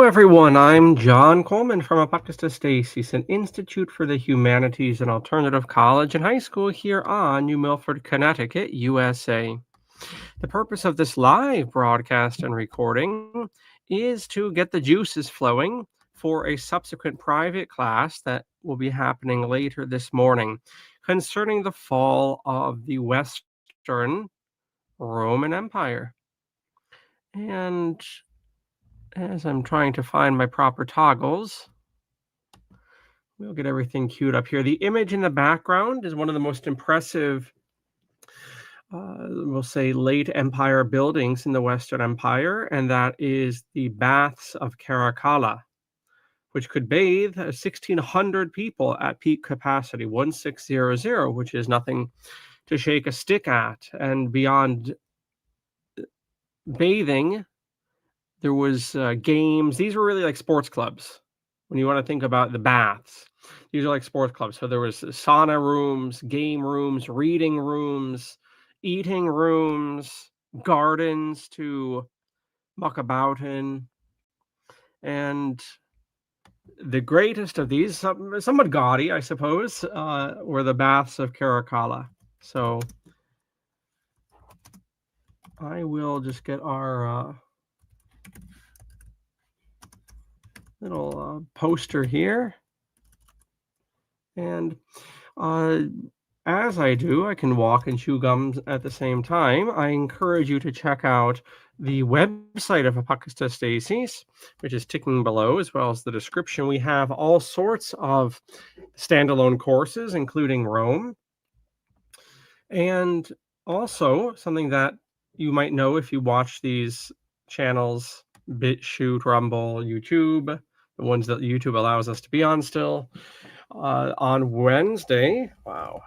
Hello, everyone. I'm John Coleman from Apocrypha Stacy's, an Institute for the Humanities and Alternative College and High School here on New Milford, Connecticut, USA. The purpose of this live broadcast and recording is to get the juices flowing for a subsequent private class that will be happening later this morning concerning the fall of the Western Roman Empire. And as I'm trying to find my proper toggles, we'll get everything queued up here. The image in the background is one of the most impressive, we'll say, late Empire buildings in the Western Empire, and that is the Baths of Caracalla, which could bathe 1,600 people at peak capacity, 1600, which is nothing to shake a stick at. And beyond bathing, there was games. These were really like sports clubs. When you want to think about the baths, these are like sports clubs. So there was sauna rooms, game rooms, reading rooms, eating rooms, gardens to muck about in. And the greatest of these, somewhat gaudy, I suppose, were the Baths of Caracalla. So I will just get our little poster here. And as I do, I can walk and chew gums at the same time. I encourage you to check out the website of Apocrypha Stacy's, which is ticking below, as well as the description. We have all sorts of standalone courses, including Rome. And also something that you might know if you watch these channels, BitChute, Rumble, YouTube, the ones that YouTube allows us to be on still. On Wednesday, wow.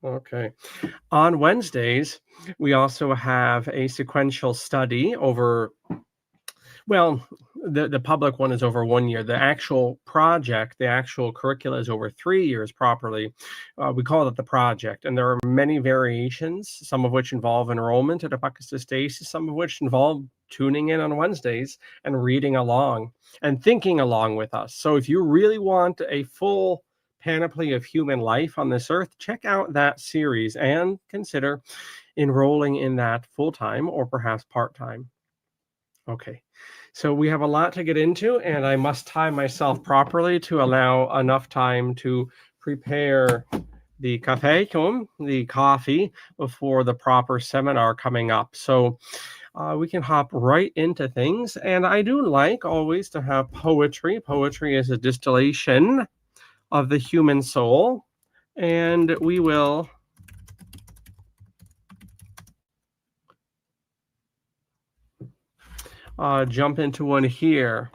Okay. On Wednesdays, we also have a sequential study over, well, the public one is over 1 year. The actual project, the actual curricula is over 3 years properly. We call it the project, and there are many variations, some of which involve enrollment at Apocrypha Stacy's, some of which involve tuning in on Wednesdays and reading along and thinking along with us. So if you really want a full panoply of human life on this earth, check out that series and consider enrolling in that full-time or perhaps part-time. Okay, so we have a lot to get into, and I must time myself properly to allow enough time to prepare the café, the coffee, before the proper seminar coming up. So we can hop right into things. And I do like always to have poetry. Poetry is a distillation of the human soul. And we will jump into one here.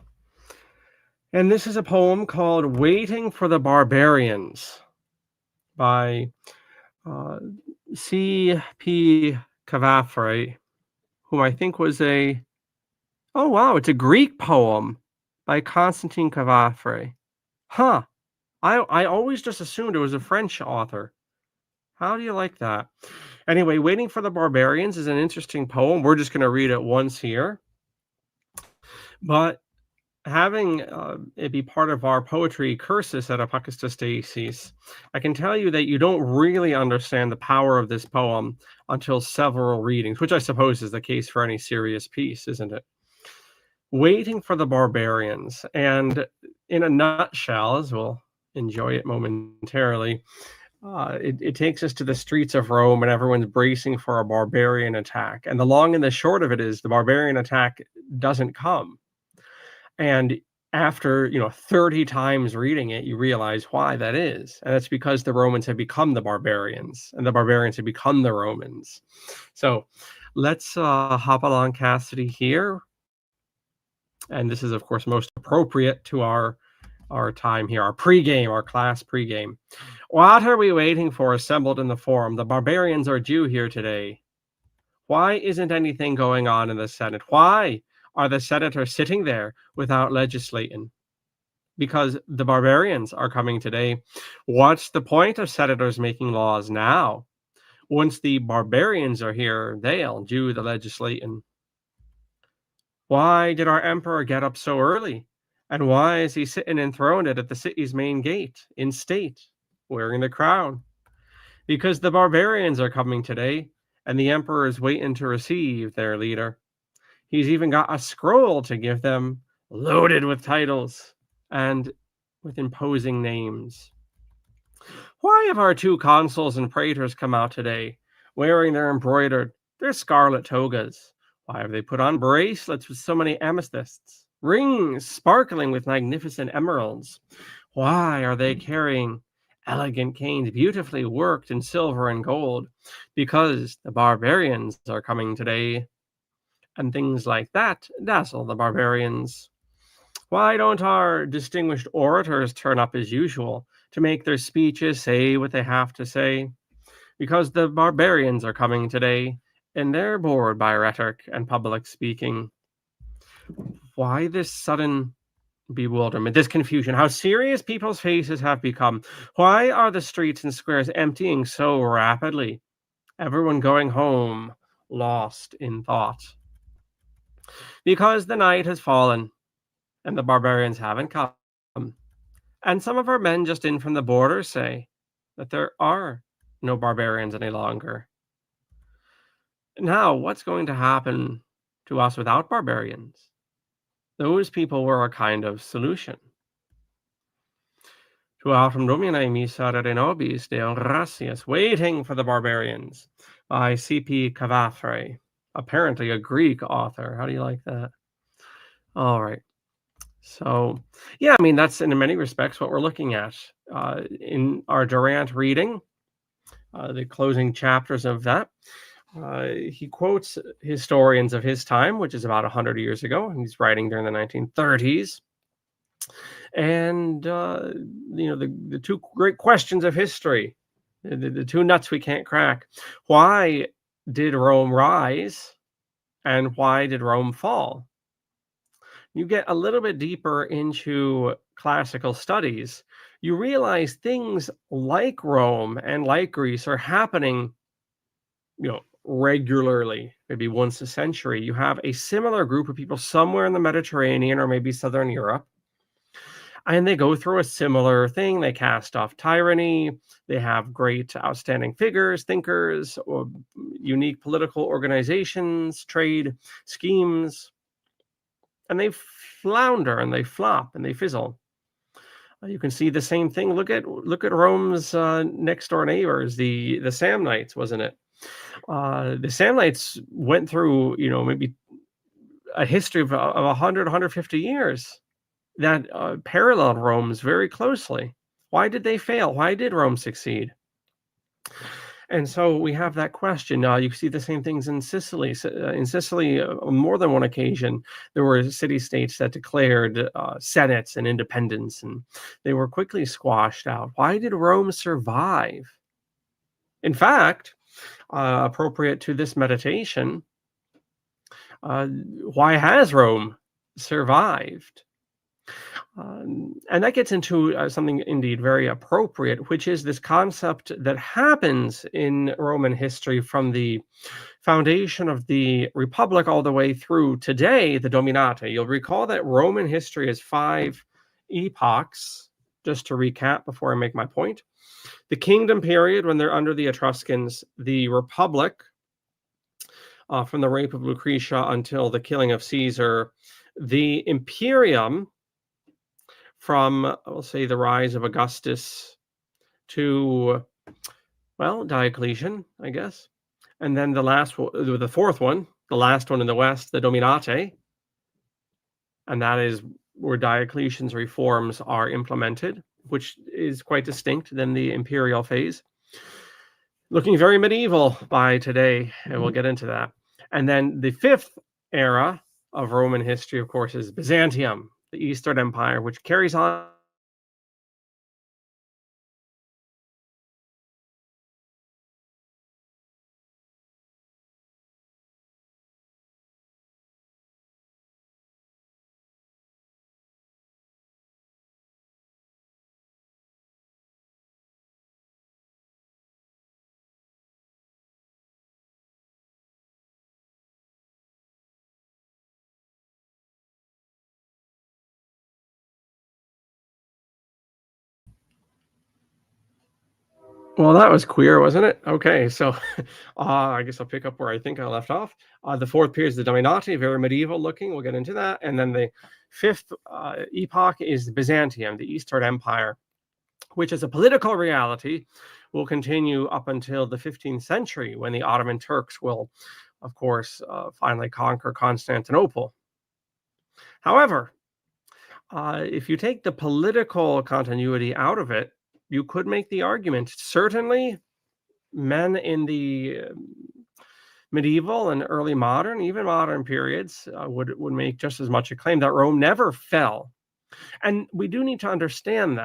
And this is a poem called Waiting for the Barbarians by C.P. Cavafre, whom I think was it's a Greek poem by Constantine Cavafre. Huh. I always just assumed it was a French author. How do you like that? Anyway, Waiting for the Barbarians is an interesting poem. We're just going to read it once here. But having it be part of our poetry cursus at Apocrypha Stacy's, I can tell you that you don't really understand the power of this poem until several readings, which I suppose is the case for any serious piece, isn't it? Waiting for the Barbarians. And in a nutshell, as we'll enjoy it momentarily, it takes us to the streets of Rome, and everyone's bracing for a barbarian attack. And the long and the short of it is the barbarian attack doesn't come. And after 30 times reading it, you realize why that is. And it's because the Romans have become the barbarians, and the barbarians have become the Romans. So let's hop along, Cassidy, here. And this is, of course, most appropriate to our time here, our pregame, our class pregame. What are we waiting for assembled in the forum? The barbarians are due here today. Why isn't anything going on in the Senate? Why are the senators sitting there without legislating? Because the barbarians are coming today. What's the point of senators making laws now? Once the barbarians are here, they'll do the legislating. Why did our emperor get up so early? And why is he sitting enthroned at the city's main gate, in state, wearing the crown? Because the barbarians are coming today, and the emperor is waiting to receive their leader. He's even got a scroll to give them, loaded with titles and with imposing names. Why have our two consuls and praetors come out today, wearing their scarlet togas? Why have they put on bracelets with so many amethysts, rings sparkling with magnificent emeralds? Why are they carrying elegant canes beautifully worked in silver and gold? Because the barbarians are coming today, and things like that dazzle the barbarians. Why don't our distinguished orators turn up as usual to make their speeches say what they have to say? Because the barbarians are coming today, and they're bored by rhetoric and public speaking. Why this sudden bewilderment, this confusion? How serious people's faces have become. Why are the streets and squares emptying so rapidly? Everyone going home, lost in thought. Because the night has fallen, and the barbarians haven't come. And some of our men just in from the border say that there are no barbarians any longer. Now, what's going to happen to us without barbarians? Those people were a kind of solution. Tu autem Domini miserere nobis Deo gratias, waiting for the barbarians, by C.P. Cavafre, apparently a Greek author. How do you like that? All right. So, yeah, I mean, that's in many respects what we're looking at in our Durant reading, the closing chapters of that. He quotes historians of his time, which is about 100 years ago. He's writing during the 1930s. And, the two great questions of history, the two nuts we can't crack. Why did Rome rise and why did Rome fall? You get a little bit deeper into classical studies, you realize things like Rome and like Greece are happening, regularly, maybe once a century. You have a similar group of people somewhere in the Mediterranean or maybe Southern Europe, and they go through a similar thing. They cast off tyranny. They have great, outstanding figures, thinkers, or unique political organizations, trade schemes, and they flounder and they flop and they fizzle. You can see the same thing. Look at Rome's next door neighbors, the Samnites, wasn't it? The Samnites went through, maybe a history of 100, 150 years that paralleled Rome's very closely. Why did they fail? Why did Rome succeed? And so we have that question. You see the same things in Sicily. In Sicily, on more than one occasion, there were city-states that declared senates and independence, and they were quickly squashed out. Why did Rome survive? In fact, appropriate to this meditation, why has Rome survived? And that gets into something indeed very appropriate, which is this concept that happens in Roman history from the foundation of the Republic all the way through today, the Dominate. You'll recall that Roman history is 5 epochs, just to recap before I make my point. The kingdom period, when they're under the Etruscans, the Republic, from the rape of Lucretia until the killing of Caesar, the Imperium, from, we'll say, the rise of Augustus to, well, Diocletian, I guess. And then the fourth one, the last one in the West, the Dominate. And that is where Diocletian's reforms are implemented, which is quite distinct than the imperial phase. Looking very medieval by today, and we'll get into that. And then the 5th era of Roman history, of course, is Byzantium, the Eastern Empire, which carries on Well, that was queer, wasn't it? Okay, so I guess I'll pick up where I think I left off. The fourth period is the Dominati, very medieval looking. We'll get into that. And then the fifth epoch is Byzantium, the Eastern Empire, which as a political reality will continue up until the 15th century when the Ottoman Turks will, of course, finally conquer Constantinople. However, if you take the political continuity out of it, you could make the argument, certainly men in the medieval and early modern, even modern periods, would make just as much a claim that Rome never fell. And we do need to understand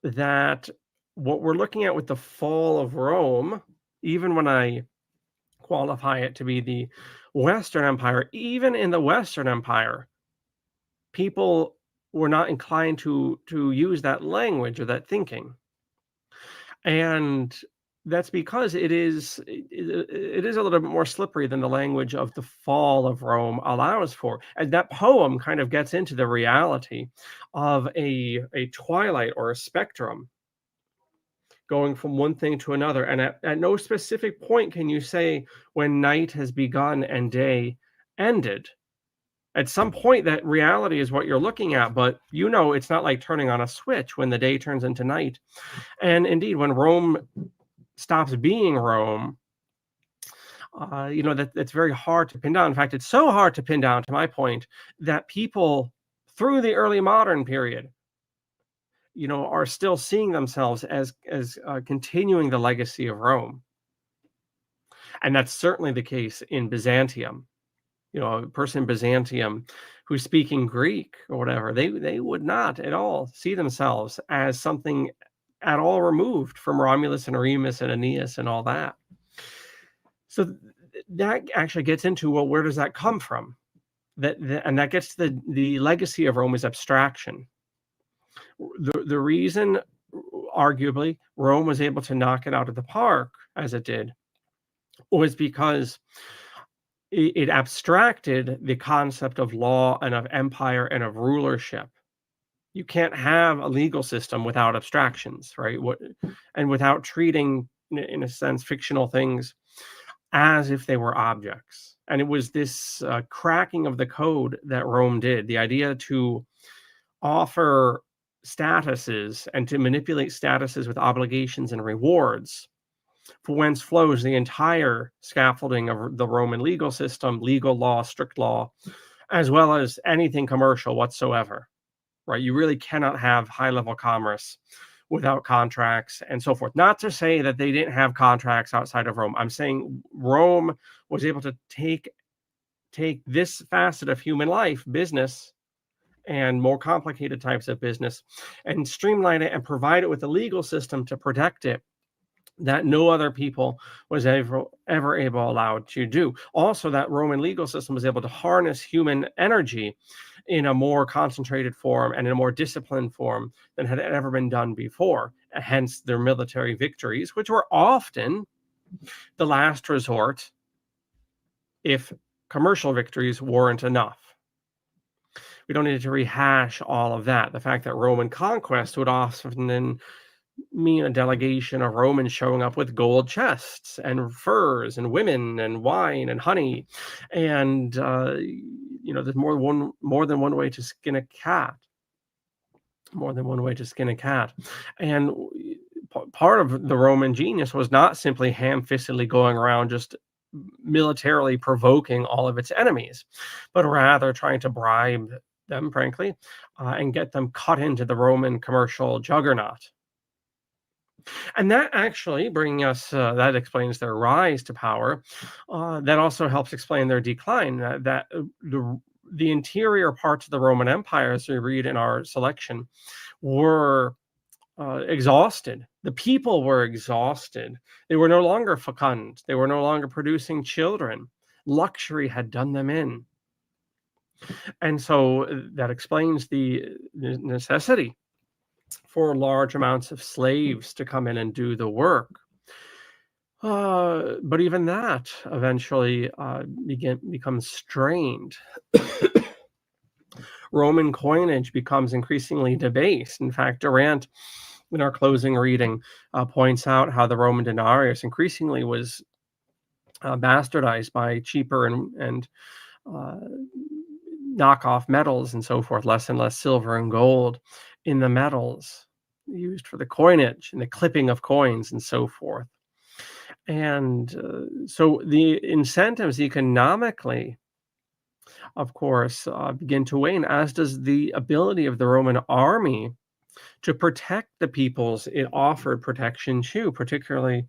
that what we're looking at with the fall of Rome, even when I qualify it to be the Western Empire, even in the Western Empire, people were not inclined to use that language or that thinking. And that's because it is a little bit more slippery than the language of the fall of Rome allows for. And that poem kind of gets into the reality of a twilight or a spectrum going from one thing to another. And at no specific point can you say when night has begun and day ended. At some point, that reality is what you're looking at, but it's not like turning on a switch when the day turns into night. And indeed, when Rome stops being Rome, that's very hard to pin down. In fact, it's so hard to pin down, to my point, that people through the early modern period, are still seeing themselves as continuing the legacy of Rome. And that's certainly the case in Byzantium. A person in Byzantium who's speaking Greek or whatever, they would not at all see themselves as something at all removed from Romulus and Remus and Aeneas and all that. So that actually gets into, well, where does that come from? And that gets to the legacy of Rome is abstraction. The reason, arguably, Rome was able to knock it out of the park as it did was because it abstracted the concept of law and of empire and of rulership. You can't have a legal system without abstractions, right? And without treating, in a sense, fictional things as if they were objects. And it was this cracking of the code that Rome did, the idea to offer statuses and to manipulate statuses with obligations and rewards, for whence flows the entire scaffolding of the Roman legal system, legal law, strict law, as well as anything commercial whatsoever, right? You really cannot have high-level commerce without contracts and so forth. Not to say that they didn't have contracts outside of Rome. I'm saying Rome was able to take this facet of human life, business, and more complicated types of business, and streamline it and provide it with a legal system to protect it that no other people was ever allowed to do. Also, that Roman legal system was able to harness human energy in a more concentrated form and in a more disciplined form than had ever been done before. Hence their military victories, which were often the last resort if commercial victories weren't enough. We don't need to rehash all of that. The fact that Roman conquest would often then mean a delegation of Romans showing up with gold chests and furs and women and wine and honey. And, there's more than one way to skin a cat. More than one way to skin a cat. And part of the Roman genius was not simply ham-fistedly going around just militarily provoking all of its enemies, but rather trying to bribe them, frankly, and get them cut into the Roman commercial juggernaut. And that actually bringing us, that explains their rise to power. That also helps explain their decline. That the interior parts of the Roman Empire, as we read in our selection, were exhausted. The people were exhausted. They were no longer fecund. They were no longer producing children. Luxury had done them in. And so that explains the necessity for large amounts of slaves to come in and do the work. But even that eventually becomes strained. Roman coinage becomes increasingly debased. In fact, Durant in our closing reading, points out how the Roman denarius increasingly was bastardized by cheaper and uh, knockoff metals and so forth, less and less silver and gold in the metals used for the coinage and the clipping of coins and so forth. And so the incentives economically, of course, begin to wane, as does the ability of the Roman army to protect the peoples it offered protection to, particularly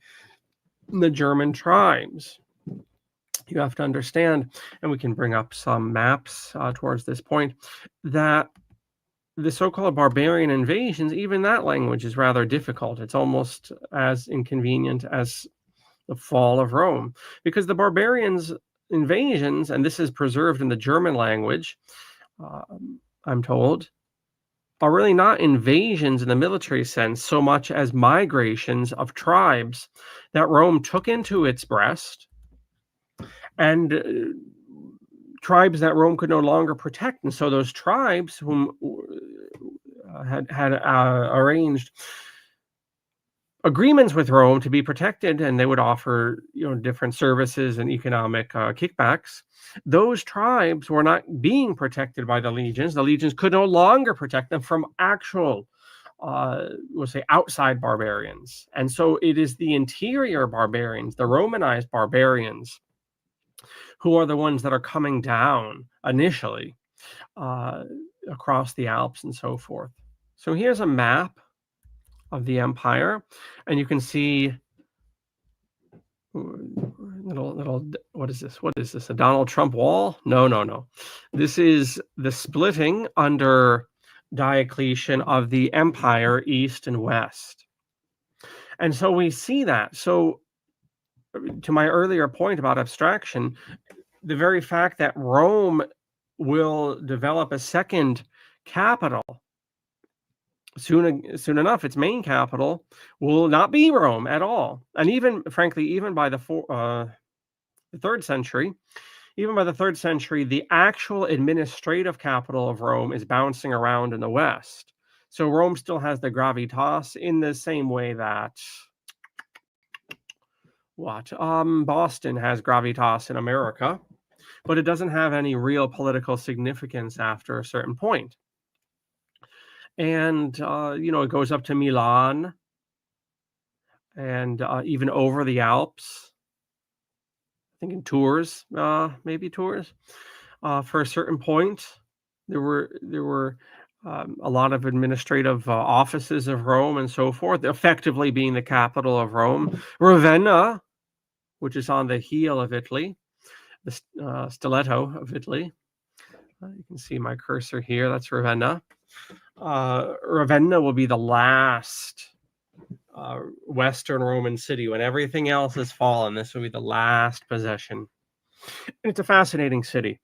the German tribes. You have to understand, and we can bring up some maps towards this point, that the so-called barbarian invasions, even that language is rather difficult. It's almost as inconvenient as the fall of Rome, because the barbarians' invasions, and this is preserved in the German language, I'm told, are really not invasions in the military sense so much as migrations of tribes that Rome took into its breast, and tribes that Rome could no longer protect. And so those tribes whom had arranged agreements with Rome to be protected, and they would offer different services and economic kickbacks. Those tribes were not being protected by the legions. The legions could no longer protect them from actual, we'll say, outside barbarians. And so it is the interior barbarians, the Romanized barbarians, who are the ones that are coming down initially across the Alps and so forth. So here's a map of the empire, and you can see little what is this, a Donald Trump wall? No, this is the splitting under Diocletian of the empire, east and west. And so we see that. So to my earlier point about abstraction, the very fact that Rome will develop a second capital soon enough, its main capital will not be Rome at all. And even, frankly, even by the 3rd century, the actual administrative capital of Rome is bouncing around in the West. So Rome still has the gravitas in the same way that Boston has gravitas in America, but it doesn't have any real political significance after a certain point. And, it goes up to Milan and even over the Alps. I think in Tours, maybe Tours. For a certain point, there were a lot of administrative offices of Rome and so forth, effectively being the capital of Rome. Ravenna, which is on the heel of Italy, the stiletto of Italy. You can see my cursor here. That's Ravenna. Ravenna will be the last Western Roman city. When everything else has fallen, this will be the last possession. And it's a fascinating city.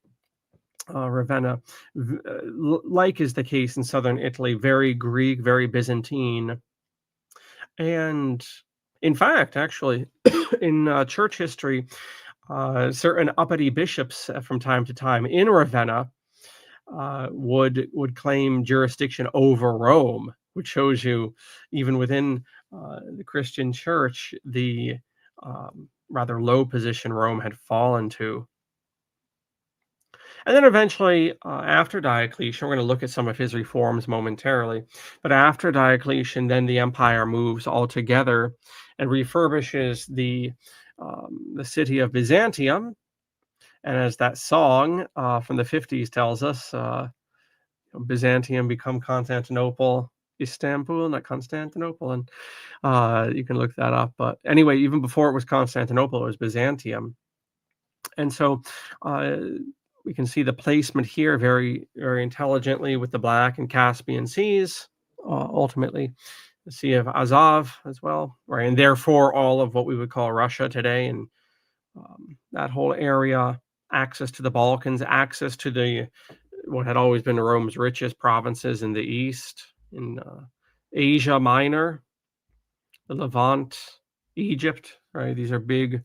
Ravenna, like is the case in southern Italy, very Greek, very Byzantine. And in fact, actually, in church history, certain uppity bishops from time to time in Ravenna would claim jurisdiction over Rome, which shows you, even within the Christian church, the rather low position Rome had fallen to. And then eventually, after Diocletian, we're going to look at some of his reforms momentarily, but after Diocletian, then the empire moves altogether and refurbishes the city of Byzantium. And as that song from the 50s tells us, Byzantium become Constantinople, Istanbul, not Constantinople. And you can look that up. But anyway, even before it was Constantinople, it was Byzantium. And so we can see the placement here very, very intelligently with the Black and Caspian Seas, ultimately the Sea of Azov as well, right? And therefore all of what we would call Russia today, and that whole area, access to the Balkans, access to what had always been Rome's richest provinces in the east, in Asia Minor, the Levant, Egypt, right? These are big,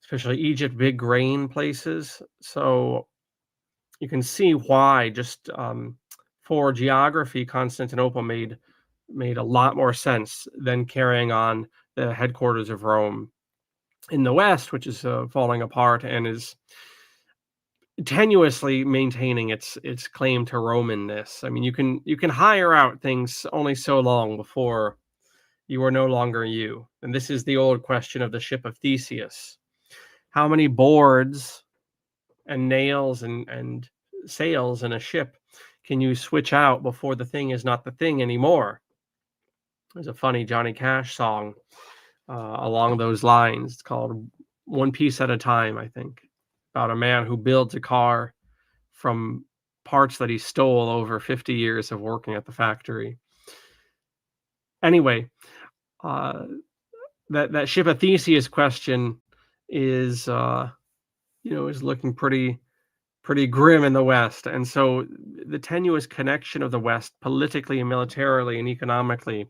especially Egypt, big grain places. So you can see why, just for geography, Constantinople made made a lot more sense than carrying on the headquarters of Rome in the West, which is falling apart and is tenuously maintaining its claim to Romanness. I mean, you can hire out things only so long before you are no longer you. And this is the old question of the ship of Theseus. How many boards and nails and sails in a ship can you switch out before the thing is not the thing anymore? There's a funny Johnny Cash song along those lines. It's called One Piece at a Time, I think, about a man who builds a car from parts that he stole over 50 years of working at the factory. Anyway, that ship of Theseus question is is looking pretty grim in the West. And so the tenuous connection of the West politically and militarily and economically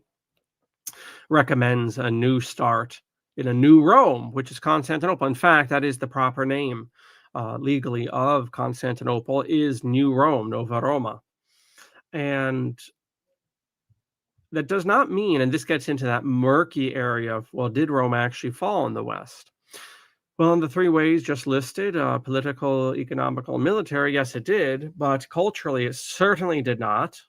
recommends a new start in a new Rome, which is Constantinople. In fact, that is the proper name legally of Constantinople, is New Rome, Nova Roma. And that does not mean, and this gets into that murky area of, well, did Rome actually fall in the West? Well, in the three ways just listed, political, economical, and military, yes, it did, but culturally, it certainly did not.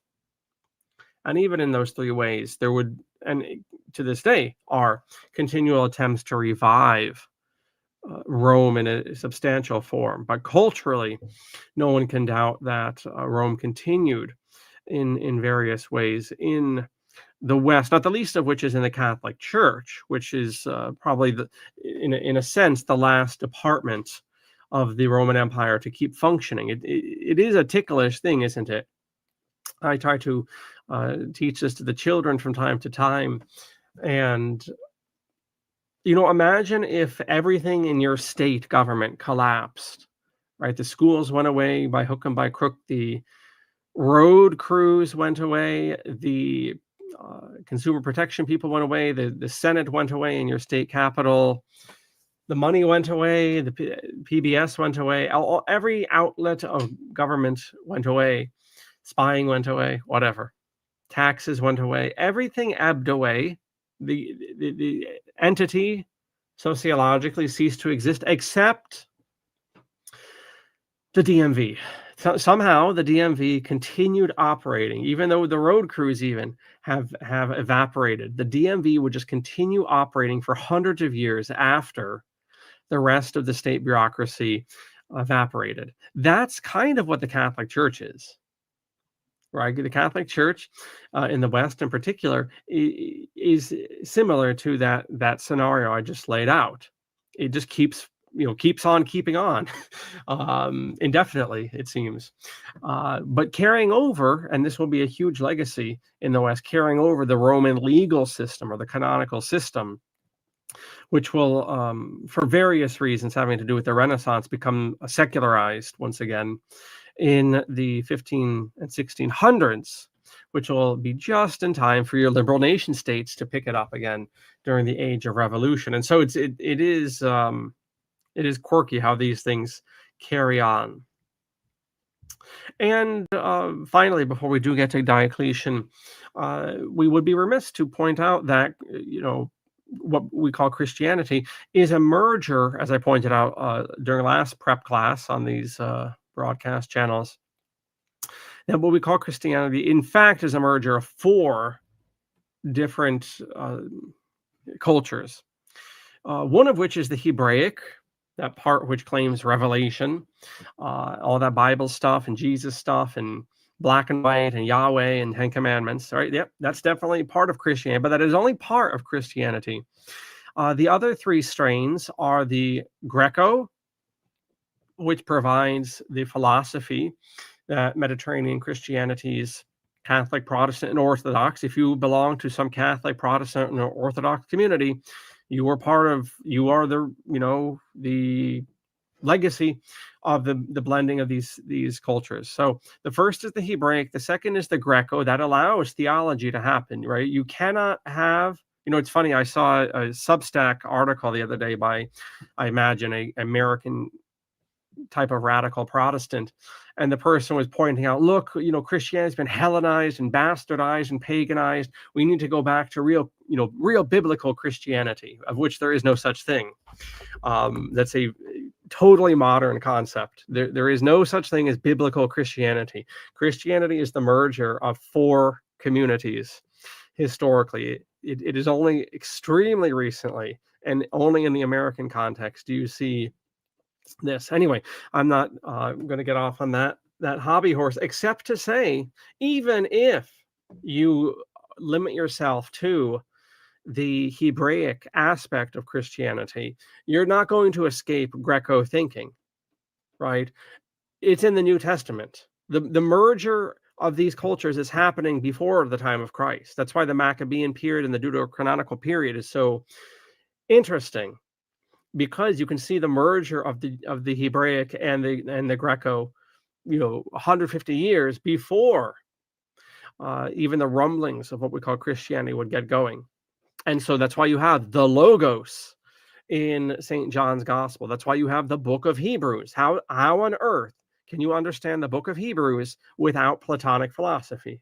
And even in those three ways, there would, and to this day, are continual attempts to revive Rome in a substantial form. But culturally, no one can doubt that Rome continued in various ways in the West, not the least of which is in the Catholic Church, which is probably, in a sense, the last department of the Roman Empire to keep functioning. It is a ticklish thing, isn't it? I try to teach this to the children from time to time. And, imagine if everything in your state government collapsed, right? The schools went away by hook and by crook. The road crews went away. The consumer protection people went away. The Senate went away in your state capital. The money went away. The PBS went away. Every outlet of government went away. Spying went away. Whatever. Taxes went away. Everything ebbed away. The entity sociologically ceased to exist, except the DMV. Somehow the DMV continued operating, even though the road crews even have evaporated. The DMV would just continue operating for hundreds of years after the rest of the state bureaucracy evaporated. That's kind of what the Catholic Church is, right? The Catholic Church in the West in particular is similar to that scenario I just laid out. It just keeps on keeping on indefinitely, it seems. But carrying over, and this will be a huge legacy in the West, carrying over the Roman legal system or the canonical system, which will, for various reasons having to do with the Renaissance, become secularized once again in the 15 and 1600s, which will be just in time for your liberal nation states to pick it up again during the Age of Revolution. And so it is quirky how these things carry on. And finally, before we do get to Diocletian, we would be remiss to point out that, what we call Christianity is a merger, as I pointed out during last prep class on these broadcast channels, that what we call Christianity, in fact, is a merger of four different cultures, one of which is the Hebraic, that part which claims revelation, all that Bible stuff and Jesus stuff and black and white and Yahweh and 10 Commandments. Right? Yep, that's definitely part of Christianity, but that is only part of Christianity. The other three strains are the Greco, which provides the philosophy that Mediterranean Christianities, Catholic, Protestant, and Orthodox. If you belong to some Catholic, Protestant, or Orthodox community, you are the legacy of the blending of these cultures. So the first is the Hebraic, the second is the Greco, that allows theology to happen, right? You cannot have, it's funny, I saw a Substack article the other day by, I imagine, a American type of radical Protestant, and the person was pointing out, look, Christianity's been Hellenized and bastardized and paganized. We need to go back to real biblical Christianity, of which there is no such thing. That's a totally modern concept. There is no such thing as biblical Christianity. Christianity is the merger of four communities historically. It is only extremely recently, and only in the American context, do you see this. Anyway, I'm not going to get off on that hobby horse, except to say, even if you limit yourself to the Hebraic aspect of Christianity, you're not going to escape Greco thinking, right? It's in the New Testament. The merger of these cultures is happening before the time of Christ. That's why the Maccabean period and the Deuterocanonical period is so interesting, because you can see the merger of the Hebraic and the Greco, 150 years before even the rumblings of what we call Christianity would get going. And so that's why you have the Logos in St. John's Gospel. That's why you have the book of Hebrews. How on earth can you understand the book of Hebrews without Platonic philosophy?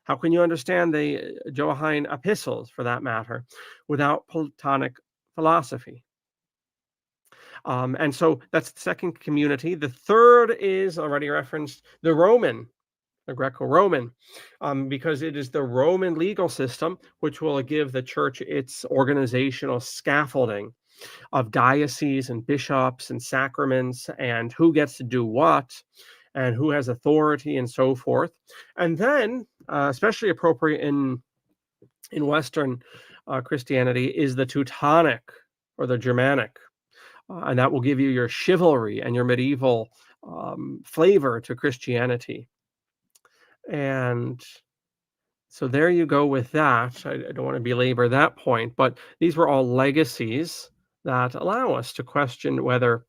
How can you understand the Johannine epistles, for that matter, without Platonic philosophy? And so that's the second community. The third is already referenced, the Greco-Roman, because it is the Roman legal system which will give the church its organizational scaffolding of dioceses and bishops and sacraments and who gets to do what and who has authority and so forth. And then, especially appropriate in Western Christianity, is the Teutonic or the Germanic. And that will give you your chivalry and your medieval flavor to Christianity. And so there you go with that. I don't want to belabor that point, but these were all legacies that allow us to question whether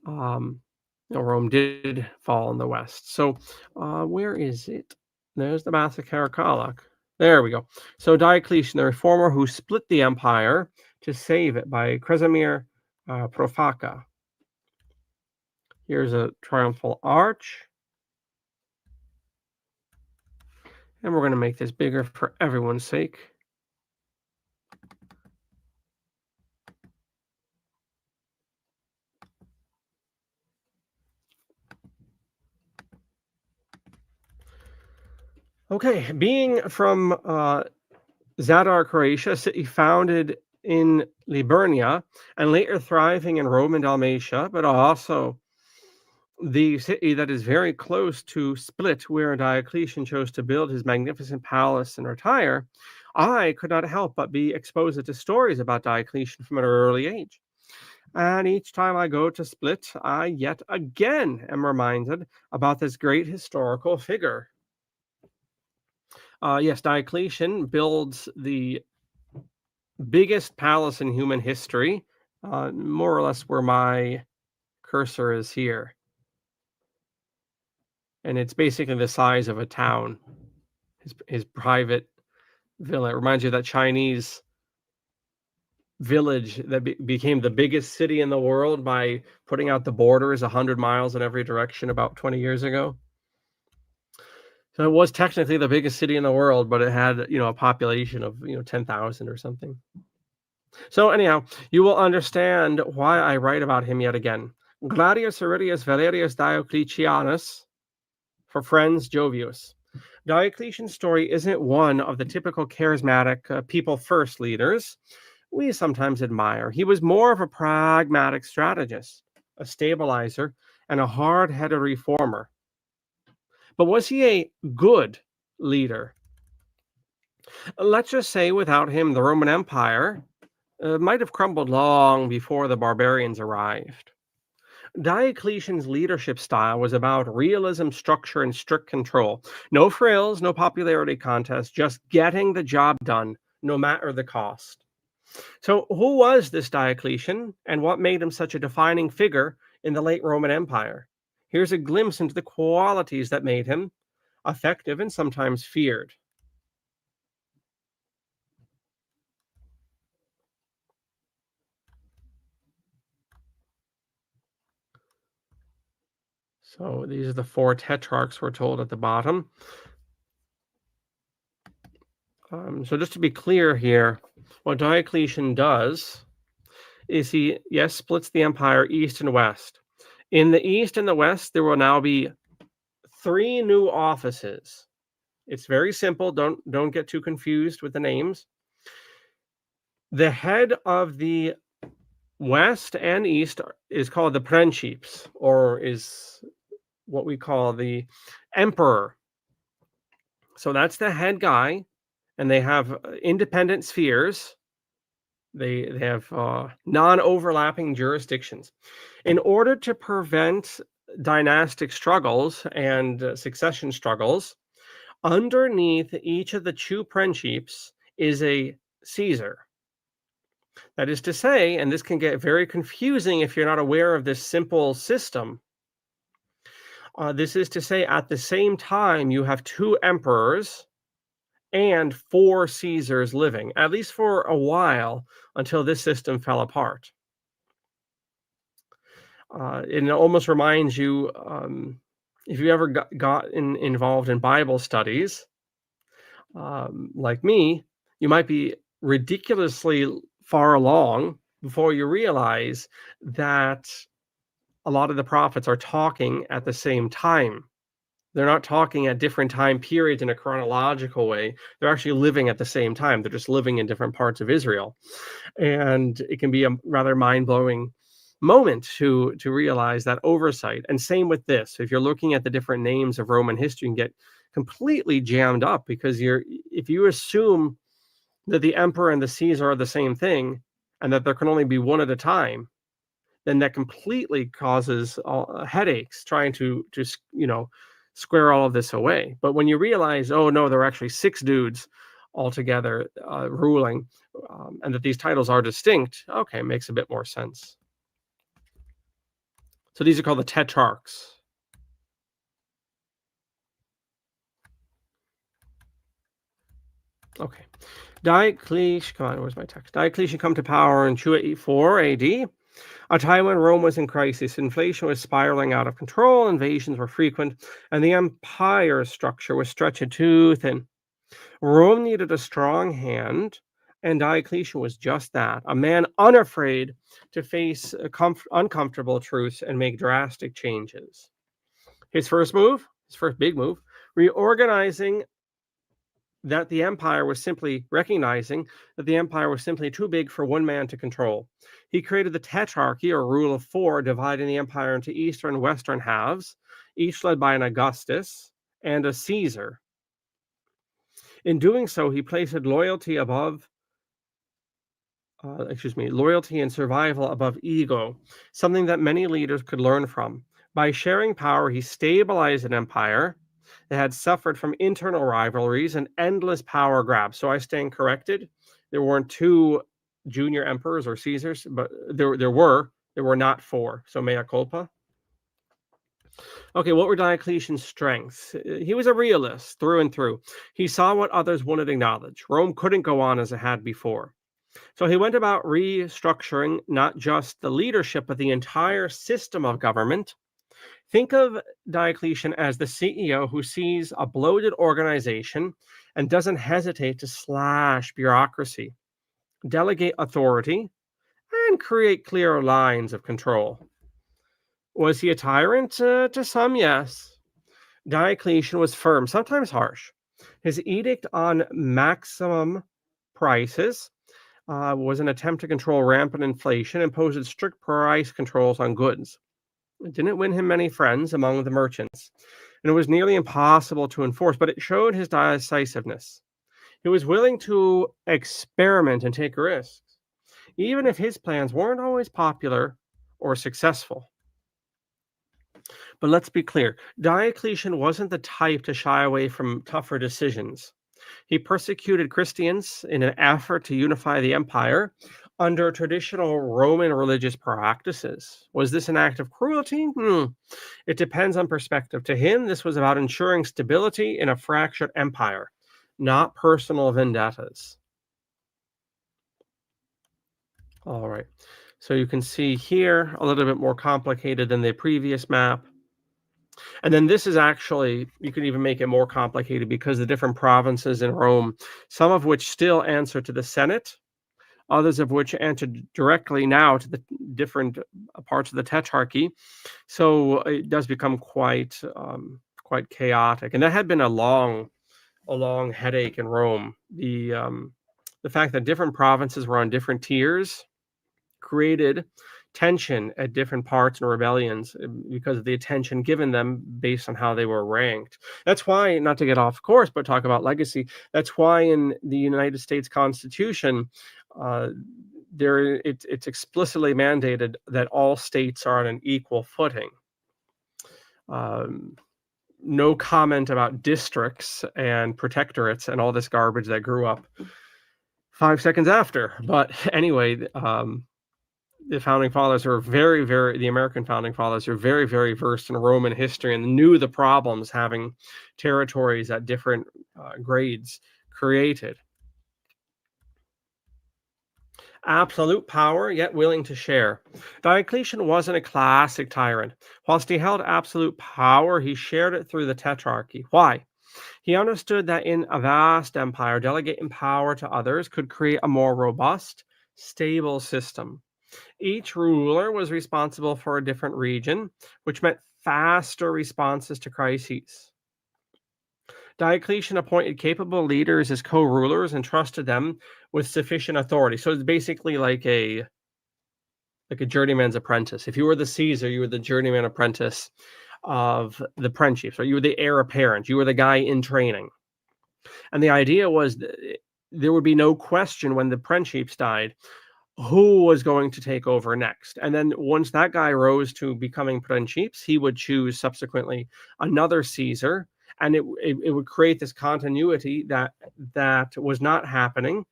Rome did fall in the West. So where is it? There's the Mass of Caracalla. There we go. So Diocletian, the reformer who split the empire to save it, by Cresimir Profaca. Here's a triumphal arch. And we're going to make this bigger for everyone's sake. Okay, being from Zadar, Croatia, a city founded in Liburnia and later thriving in Rome and Dalmatia, but also the city that is very close to Split, where Diocletian chose to build his magnificent palace and retire, I could not help but be exposed to stories about Diocletian from an early age. And each time I go to Split, I yet again am reminded about this great historical figure. Yes, Diocletian builds the biggest palace in human history, more or less where my cursor is here. And it's basically the size of a town, his private villa. It reminds you of that Chinese village that became the biggest city in the world by putting out the borders 100 miles in every direction about 20 years ago. So it was technically the biggest city in the world, but it had, a population of, 10,000 or something. So anyhow, you will understand why I write about him yet again. Gladius Aurelius Valerius Diocletianus, for friends, Jovius. Diocletian's story isn't one of the typical charismatic people-first leaders we sometimes admire. He was more of a pragmatic strategist, a stabilizer, and a hard-headed reformer. But was he a good leader? Let's just say without him, the Roman Empire might have crumbled long before the barbarians arrived. Diocletian's leadership style was about realism, structure, and strict control. No frills, no popularity contest, just getting the job done, no matter the cost. So who was this Diocletian, and what made him such a defining figure in the late Roman Empire? Here's a glimpse into the qualities that made him effective and sometimes feared. So these are the four tetrarchs we're told at the bottom. So just to be clear here, what Diocletian does is he, yes, splits the empire east and west. In the east and the west, there will now be three new offices. It's very simple. Don't get too confused with the names. The head of the west and east is called the Principes, or is what we call the emperor. So that's the head guy, and they have independent spheres. They have non-overlapping jurisdictions. In order to prevent dynastic struggles and succession struggles, underneath each of the two Principes is a Caesar. That is to say, and this can get very confusing if you're not aware of this simple system. This is to say, at the same time, you have two emperors and four Caesars living, at least for a while, until this system fell apart. It almost reminds you, if you ever got involved in Bible studies, like me, you might be ridiculously far along before you realize that a lot of the prophets are talking at the same time. They're not talking at different time periods in a chronological way. They're actually living at the same time. They're just living in different parts of Israel. And it can be a rather mind-blowing moment to realize that oversight. And same with this. If you're looking at the different names of Roman history, you can get completely jammed up because if you assume that the emperor and the Caesar are the same thing and that there can only be one at a time, then that completely causes headaches trying to square all of this away. But when you realize, oh no, there are actually six dudes altogether ruling, and that these titles are distinct, okay, makes a bit more sense. So these are called the tetrarchs. Okay. Diocletian, come on, where's my text? Diocletian come to power in 284 AD, a time when Rome was in crisis. Inflation was spiraling out of control, invasions were frequent, and the empire structure was stretched too thin. Rome needed a strong hand, and Diocletian was just that, a man unafraid to face uncomfortable truths and make drastic changes. His first big move, reorganizing that the empire was simply recognizing that the empire was simply too big for one man to control. He created the tetrarchy, or rule of four, dividing the empire into eastern and western halves, each led by an Augustus and a Caesar. In doing so, he placed loyalty and survival above ego, something that many leaders could learn from. By sharing power, he stabilized an empire that had suffered from internal rivalries and endless power grabs. So I stand corrected. There weren't two junior emperors or Caesars, but there were not four. So mea culpa. Okay, what were Diocletian's strengths? He was a realist through and through. He saw what others wouldn't acknowledge. Rome couldn't go on as it had before. So he went about restructuring not just the leadership, but the entire system of government. Think of Diocletian as the CEO who sees a bloated organization and doesn't hesitate to slash bureaucracy, delegate authority, and create clear lines of control. Was he a tyrant? To some, yes. Diocletian was firm, sometimes harsh. His edict on maximum prices was an attempt to control rampant inflation, imposed strict price controls on goods. It didn't win him many friends among the merchants, and it was nearly impossible to enforce, but it showed his decisiveness. He was willing to experiment and take risks, even if his plans weren't always popular or successful. But let's be clear, Diocletian wasn't the type to shy away from tougher decisions. He persecuted Christians in an effort to unify the empire under traditional Roman religious practices. Was this an act of cruelty? It depends on perspective. To him, this was about ensuring stability in a fractured empire, not personal vendettas. All right. So you can see here a little bit more complicated than the previous map. And then this is actually, you can even make it more complicated because the different provinces in Rome, some of which still answer to the Senate, others of which answer directly now to the different parts of the tetrarchy. So it does become quite chaotic, and that had been a long headache in Rome. The fact that different provinces were on different tiers created tension at different parts and rebellions because of the attention given them based on how they were ranked. That's why, not to get off course, but talk about legacy. That's why in the United States Constitution, uh, it's explicitly mandated that all states are on an equal footing. Um, no comment about districts and protectorates and all this garbage that grew up 5 seconds after. But anyway, the founding fathers are the American founding fathers are very, very versed in Roman history and knew the problems having territories at different grades created. Absolute power, yet willing to share. Diocletian wasn't a classic tyrant. Whilst he held absolute power, he shared it through the tetrarchy. Why? He understood that in a vast empire, delegating power to others could create a more robust, stable system. Each ruler was responsible for a different region, which meant faster responses to crises. Diocletian appointed capable leaders as co-rulers and trusted them with sufficient authority. So it's basically like a journeyman's apprentice. If you were the Caesar, you were the journeyman apprentice of the prince chief. So you were the heir apparent. You were the guy in training. And the idea was there would be no question when the prince chiefs died who was going to take over next. And then once that guy rose to becoming princeps, he would choose subsequently another Caesar, and it would create this continuity that was not happening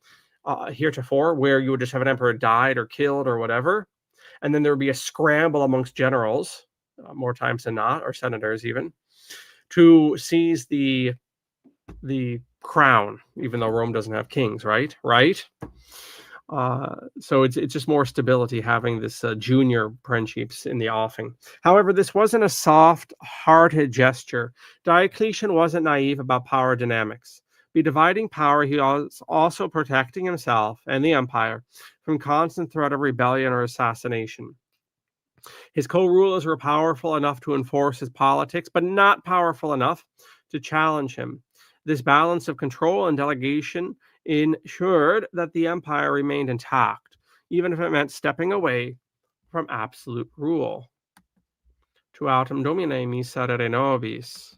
heretofore, where you would just have an emperor died or killed or whatever, and then there would be a scramble amongst generals, more times than not, or senators even, to seize the crown, even though Rome doesn't have kings, right? So it's just more stability having this junior princeps in the offing. However, this wasn't a soft-hearted gesture. Diocletian wasn't naive about power dynamics. By dividing power, he was also protecting himself and the empire from constant threat of rebellion or assassination. His co-rulers were powerful enough to enforce his politics, but not powerful enough to challenge him. This balance of control and delegation ensured that the empire remained intact, even if it meant stepping away from absolute rule. Tu autem domine miserere nobis.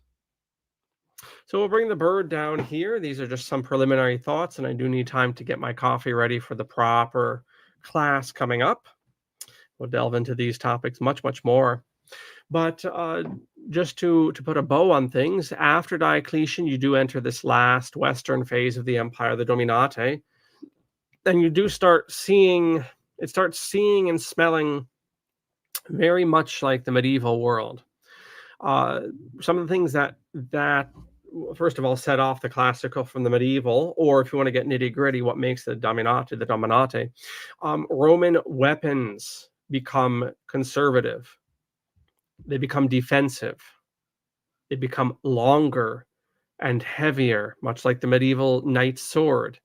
So we'll bring the bird down here. These are just some preliminary thoughts, and I do need time to get my coffee ready for the proper class coming up. We'll delve into these topics much, much more. But just to put a bow on things, after Diocletian, you do enter this last Western phase of the empire, the Dominate, and you do start seeing and smelling very much like the medieval world. Some of the things that first of all set off the classical from the medieval, or if you want to get nitty gritty, what makes the Dominate, Roman weapons become conservative. They become defensive. They become longer and heavier, much like the medieval knight's sword.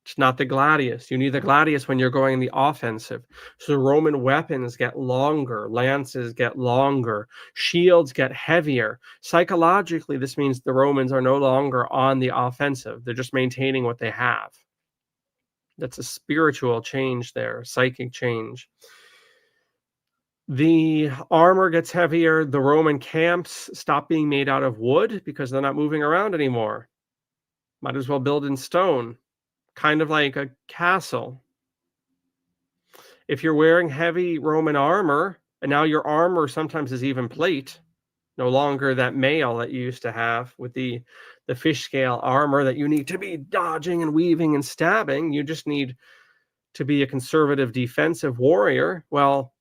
It's not the gladius. You need the gladius when you're going in the offensive. So Roman weapons get longer, lances get longer, shields get heavier. Psychologically, this means the Romans are no longer on the offensive. They're just maintaining what they have. That's a spiritual change there, psychic change. The armor gets heavier. The Roman camps stop being made out of wood because they're not moving around anymore. Might as well build in stone, kind of like a castle. If you're wearing heavy Roman armor, and now your armor sometimes is even plate, no longer that mail that you used to have with the fish scale armor that you need to be dodging and weaving and stabbing. You just need to be a conservative defensive warrior. Well,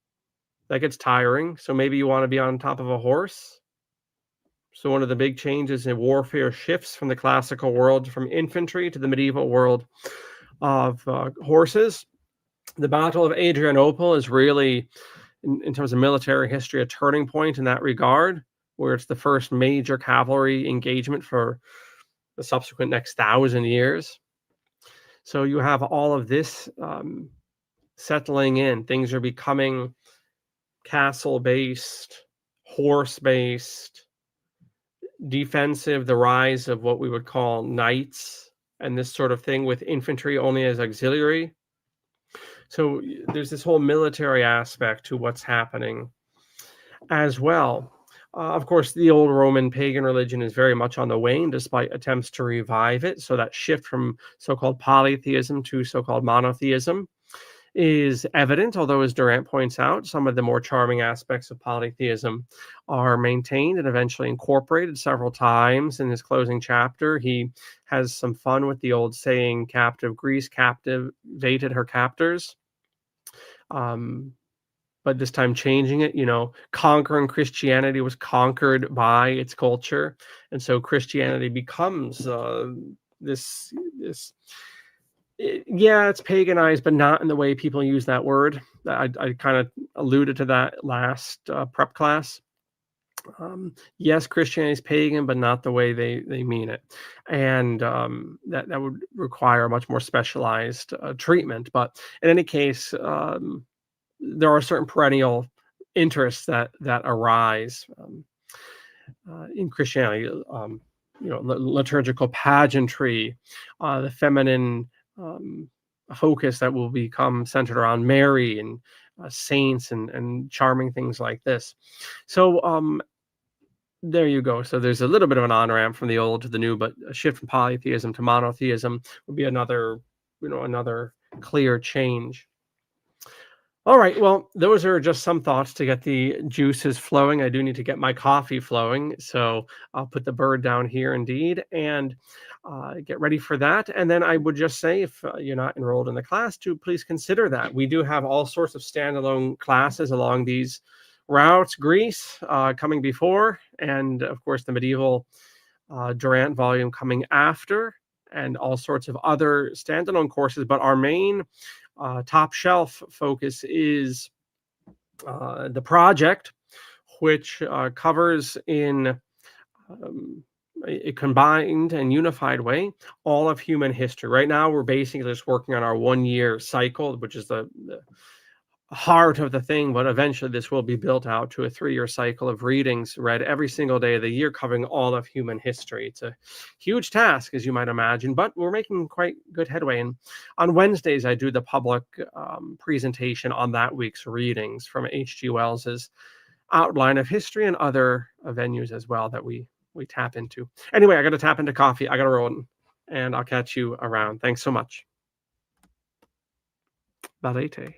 that gets tiring. So maybe you want to be on top of a horse. So one of the big changes in warfare shifts from the classical world, from infantry to the medieval world of horses. The Battle of Adrianople is really, in terms of military history, a turning point in that regard. where it's the first major cavalry engagement for the subsequent next 1,000 years. So you have all of this settling in. Things are becoming castle-based, horse-based, defensive, the rise of what we would call knights and this sort of thing, with infantry only as auxiliary. So there's this whole military aspect to what's happening as well. Of course, the old Roman pagan religion is very much on the wane, despite attempts to revive it. So that shift from so-called polytheism to so-called monotheism is evident, although, as Durant points out, some of the more charming aspects of polytheism are maintained and eventually incorporated several times. In his closing chapter, he has some fun with the old saying, captive Greece captivated her captors. But this time changing it, conquering Christianity was conquered by its culture. And so Christianity becomes this yeah, it's paganized, but not in the way people use that word. I kind of alluded to that last prep class. Yes, Christianity is pagan, but not the way they mean it, and that would require a much more specialized treatment. But in any case, there are certain perennial interests that arise in Christianity. Liturgical pageantry, the feminine focus that will become centered around Mary and saints and charming things like this. So there you go. So there's a little bit of an on-ramp from the old to the new, but a shift from polytheism to monotheism would be another clear change. All right, well, those are just some thoughts to get the juices flowing. I do need to get my coffee flowing, so I'll put the bird down here indeed, and get ready for that. And then I would just say, if you're not enrolled in the class, to please consider that. We do have all sorts of standalone classes along these routes. Greece coming before, and of course the medieval Durant volume coming after, and all sorts of other standalone courses. But our main top shelf focus is the project, which covers in a combined and unified way all of human history. Right now, we're basically just working on our 1-year cycle, which is the heart of the thing, but eventually this will be built out to a 3-year cycle of readings read every single day of the year, covering all of human history. It's a huge task, as you might imagine, but we're making quite good headway. And on Wednesdays, I do the public presentation on that week's readings from H.G. Wells's outline of history and other venues as well that we tap into. Anyway, I got to tap into coffee. I got to roll, and I'll catch you around. Thanks so much. Valete.